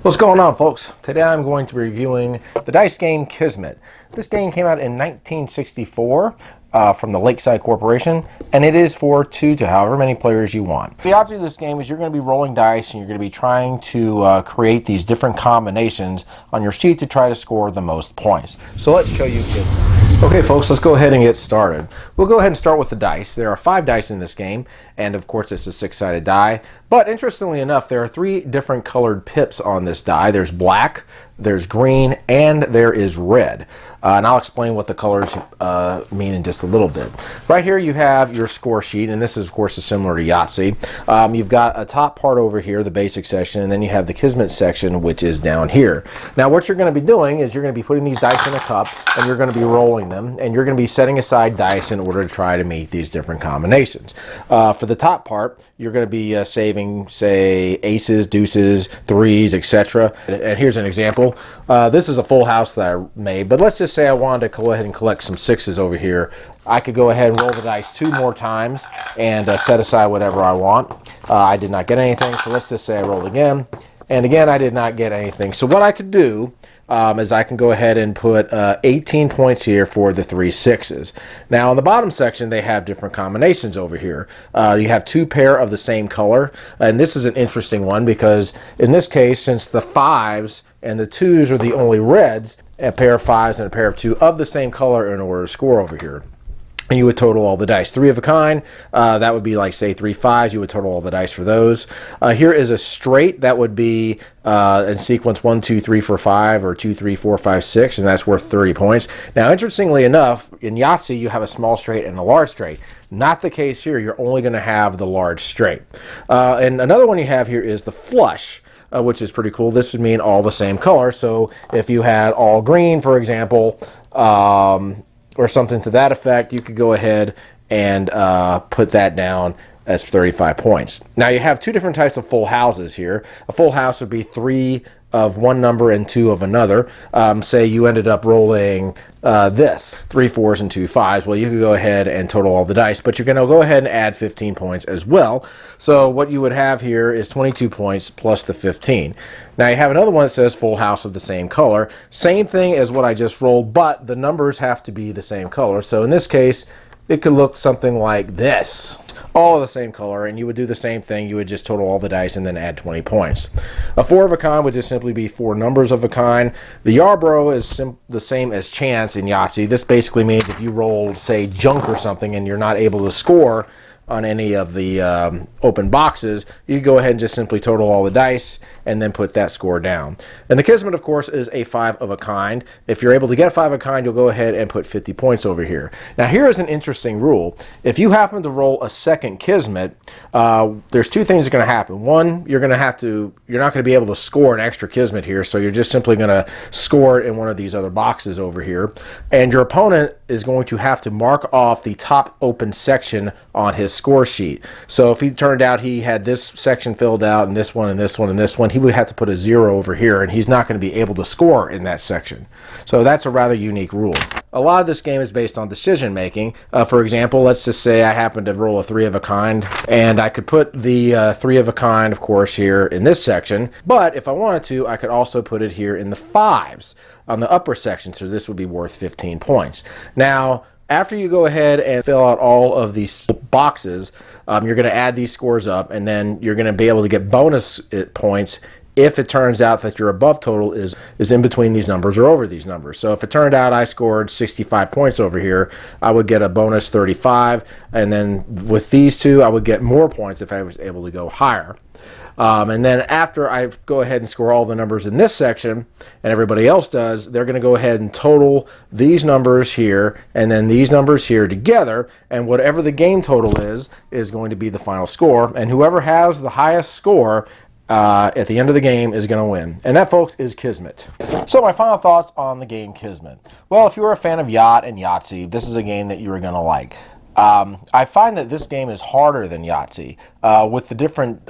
What's going on, folks? Today I'm going to be reviewing the dice game Kismet. This game came out in 1964 from the Lakeside Corporation, and it is for 2 to however many players you want. The object of this game is you're going to be rolling dice and you're going to be trying to create these different combinations on your sheet to try to score the most points. So let's show you Kismet. Okay, folks, let's go ahead and get started. We'll go ahead and start with the dice. There are 5 dice in this game, and of course it's a 6-sided die. But interestingly enough, there are 3 different colored pips on this die. There's black, there's green, and there is red. And I'll explain what the colors mean in just a little bit. Right here you have your score sheet, and this is, of course, is similar to Yahtzee. You've got a top part over here, the basic section, and then you have the Kismet section, which is down here. Now what you're going to be doing is you're going to be putting these dice in a cup, and you're going to be rolling them, and you're going to be setting aside dice in order to try to meet these different combinations. For the top part, you're going to be saving, say, aces, deuces, threes, etc. And here's an example. This is a full house that I made, but let's just say I wanted to go ahead and collect some 6s over here. I could go ahead and roll the dice 2 more times and set aside whatever I want. I did not get anything, so let's just say I rolled again. And again, I did not get anything. So what I could do is I can go ahead and put 18 points here for the 3 6s. Now, on the bottom section, they have different combinations over here. You have 2 pair of the same color. And this is an interesting one because in this case, since the 5s and the 2s are the only reds, a pair of 5s and a pair of 2 of the same color in order to score over here. And you would total all the dice. 3 of a kind, that would be like, say, 3 5s. You would total all the dice for those. Here is a straight. That would be in sequence 1, 2, 3, 4, 5, or 2, 3, 4, 5, 6, and that's worth 30 points. Now, interestingly enough, in Yahtzee, you have a small straight and a large straight. Not the case here. You're only going to have the large straight. And another one you have here is the flush. Which is pretty cool. This would mean all the same color. So if you had all green, for example, or something to that effect, you could go ahead and put that down as 35 points. Now you have 2 different types of full houses here. A full house would be 3 of one number and 2 of another. Say you ended up rolling this, 3 4s and 2 5s. Well, you could go ahead and total all the dice, but you're going to go ahead and add 15 points as well. So what you would have here is 22 points plus the 15. Now you have another one that says full house of the same color. Same thing as what I just rolled, but the numbers have to be the same color. So in this case, it could look something like this. All of the same color, and you would do the same thing. You would just total all the dice and then add 20 points. A 4 of a kind would just simply be 4 numbers of a kind. The Yarborough is the same as chance in Yahtzee. This basically means if you rolled, say, junk or something and you're not able to score on any of the open boxes, you go ahead and just simply total all the dice and then put that score down. And the Kismet, of course, is a 5 of a kind. If you're able to get 5 of a kind, you'll go ahead and put 50 points over here. Now, here is an interesting rule. If you happen to roll a second Kismet, there's 2 things that are going to happen. One, you're not going to be able to score an extra Kismet here, so you're just simply going to score it in one of these other boxes over here. And your opponent is going to have to mark off the top open section on his score sheet. So if he turned out he had this section filled out and this one and this one and this one, he would have to put a 0 over here, and he's not going to be able to score in that section. So that's a rather unique rule. A lot of this game is based on decision making. For example, let's just say I happen to roll a 3 of a kind, and I could put the 3 of a kind, of course, here in this section, but if I wanted to, I could also put it here in the 5s on the upper section, so this would be worth 15 points. Now, after you go ahead and fill out all of these boxes, you're going to add these scores up, and then you're going to be able to get bonus points if it turns out that your above total is in between these numbers or over these numbers. So if it turned out I scored 65 points over here, I would get a bonus 35, and then with these 2, I would get more points if I was able to go higher. And then after I go ahead and score all the numbers in this section, and everybody else does, they're going to go ahead and total these numbers here and then these numbers here together, and whatever the game total is going to be the final score, and whoever has the highest score at the end of the game is going to win. And that, folks, is Kismet. So my final thoughts on the game Kismet. Well, if you're a fan of Yacht and Yahtzee, this is a game that you're going to like. I find that this game is harder than Yahtzee. With the different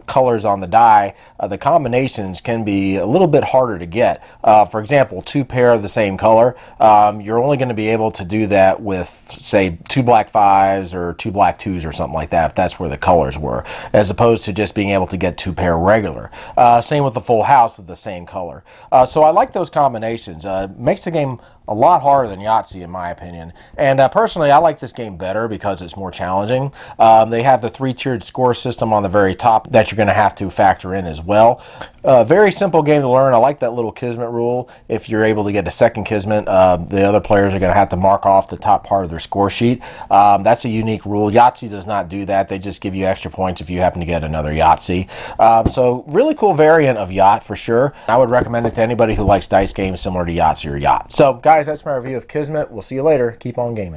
colors on the die, the combinations can be a little bit harder to get. For example, 2 pair of the same color, you're only going to be able to do that with, say, 2 black 5s or 2 black 2s or something like that, if that's where the colors were, as opposed to just being able to get 2 pair regular. Same with the full house of the same color. So I like those combinations. Makes the game a lot harder than Yahtzee, in my opinion. And personally, I like this game better because it's more challenging. They have the 3-tiered score system on the very top that you're going to have to factor in as well. Very simple game to learn. I like that little Kismet rule. If you're able to get a second Kismet, the other players are going to have to mark off the top part of their score sheet. That's a unique rule. Yahtzee does not do that. They just give you extra points if you happen to get another Yahtzee. So really cool variant of Yacht for sure. I would recommend it to anybody who likes dice games similar to Yahtzee or Yacht. So guys, that's my review of Kismet. We'll see you later. Keep on gaming.